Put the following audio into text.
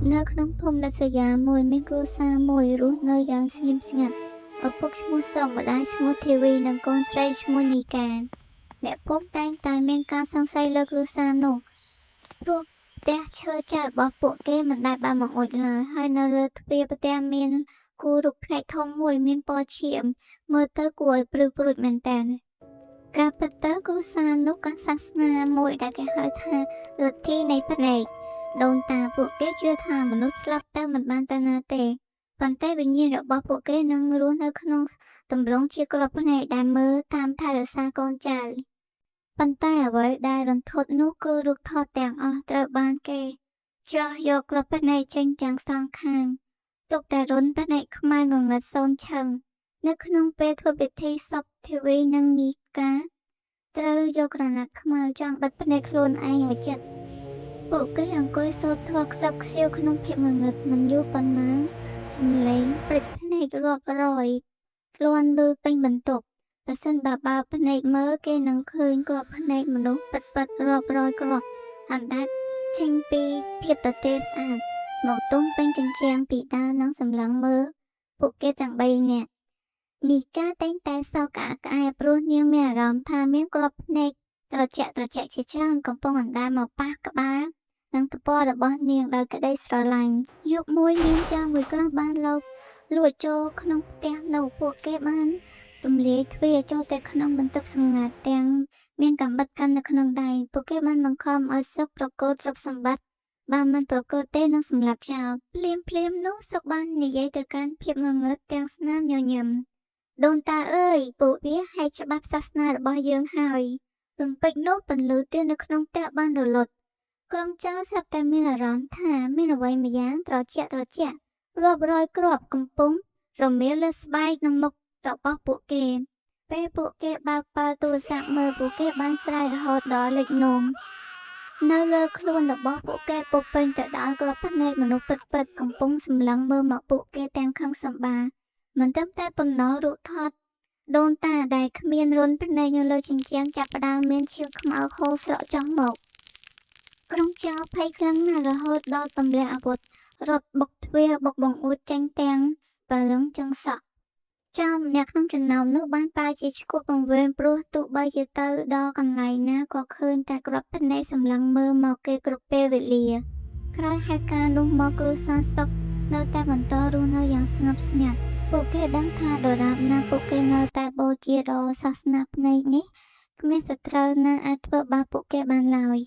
នៅក្នុងភូមិដាច់ស្រយាលមួយមានគ្រួសារមួយរស់នៅយ៉ាងស្ងៀមស្ងាត់ឪពុកឈ្មោះសុខម្ដាយឈ្មោះធីវីនិងកូនស្រីឈ្មោះនីកាអ្នកភូមិតែងតែមានការសង្ស័យលើគ្រួសារនោះព្រោះផ្ទះឈើចាស់របស់ពួកគេមិនដែលបានបង្អួចឡើយហើយនៅលើទ្វារផ្ទះមានគូរូបភ្នែកធំមួយមានពណ៌ឈាមមើលទៅគួរឲ្យព្រឺព្រួចមែនតើការពិតទៅគ្រួសារនោះក៏សាសនាមួយដែលគេហៅថាលទ្ធិនៃភ្នែកដូនតាពួកគេជឿថាមនុស្សស្លាប់ទៅមិនបានទៅណាទេប៉ុន្តែវិញ្ញាណរបស់ពួកគេនឹងរស់នៅក្នុងទម្រង់ជាក្របភ្នែកដែលមើលតាមថែរក្សាកូនចៅប៉ុន្តែអ្វីដែលរន្ធត់នោះគឺរូបថតទាំងអស់ត្រូវបានគេច្រោះយកក្របភ្នែកចេញទាំងសងខាងទុកតែរុនភ្នែកខ្មៅងងឹតសូនឈឹងនៅក្នុងពេលធ្វើពិធីសពធីវីនិងនីកាត្រូវយកក្រណាត់ខ្មៅចងបិទភ្នែកខ្លួនឯងឲ្យជិតពួកគេអង្គុយសូត្រធម៌ខ្សឹបខ្សៀវក្នុងភាពងងឹតមិនយូរប៉ុន្មានសំឡេងព្រិចភ្នែករាប់រយលាន់ឮពេញបន្ទប់បើសិនបើភ្នែកមើលគេនឹងឃើញក្របភ្នែកមនុស្សពិតរាប់រយគ្រាប់អណ្ដែតចេញពីភាពទទេស្អាតមកទុំពេញជញ្ជាំងពីដើមនិងសម្លឹងមើលពួកគេទាំង3នាក់នីកាតែងតែសោកក្អាកក្អាយព្រោះនាងមានអារម្មណ៍ថាមានក្របភ្នែកត្រជាក់ជាច្រើនកំពុងអណ្ដែតមកប៉ះក្បាលនិងថ្ពាល់របស់នាងដោយក្តីស្រឡាញ់យប់មួយនាងចៅមួយក្រុមបានលួចចូលក្នុងផ្ទះនៅពួកគេបានទម្លាយទ្វារចូលទៅក្នុងបន្ទប់សម្ងាត់ទាំងមានកាំបិតកាន់នៅក្នុងដៃពួកគេបានបង្ខំឲ្យសុកប្រកូលទ្រព្យសម្បត្តិបើមិនប្រកូលទេនឹងសម្លាប់ចោលភ្លាមនោះសុកបាននិយាយទៅកាន់ភាពងងឹតទាំងស្នាមញញឹមដូនតាអើយពួកវាហែកច្បាប់សាសនារបស់យើងហើយរំពេចនោះពន្លឺទៀននៅក្នុងផ្ទះបានរលត់ក្រុមចៅស្រាប់តែមានអារម្មណ៍ថាមានអ្វីម្យ៉ាងត្រជាក់រាប់រយគ្រាប់កំពុងរមៀលលើស្បែកនិងមុខរបស់ពួកគេពេលពួកគេបើកប៉ាល់ទូរស័ព្ទមើលពួកគេបានស្រែករហូតដល់លេចនោមនៅលើខ្លួនរបស់ពួកគេពុះពេញទៅដោយក្របភ្នែកមនុស្សពិតកំពុងសម្លឹងមើលមកពួកគេទាំងខឹងសម្បាមិនត្រឹមតែប៉ុណ្ណោះរូបថតដូនតាដែលគ្មានរុនភ្នែកនៅលើជញ្ជាំងចាប់ផ្ដើមមានឈាមខ្មៅហូរស្រក់ចុះមកក្រុមចៅភ័យខ្លាំងណាស់រហូតដល់ទម្លាក់អាវុធរត់បុកទ្វារបុកបង្អួចចេញទាំងព្រលឹងចឹងសក់ចៅម្នាក់ក្នុងចំណោមនោះបានបែរជាឈួតបង្វេនព្រោះទោះបីជាទៅដល់កន្លែងណាក៏ឃើញតែក្របភ្នែកសម្លឹងមើលមកគេគ្រប់ពេលវេលាក្រោយហេតុការណ៍នោះមកគ្រួសារសុកនៅតែបន្តរស់នៅយ៉ាងស្ងប់ស្ងាត់ពួកគេដឹងថាដរាបណាពួកគេនៅតែបូជាដល់សាសនាភ្នែកនេះគ្មានសត្រូវណាអាចធ្វើបាបពួកគេបានឡើយ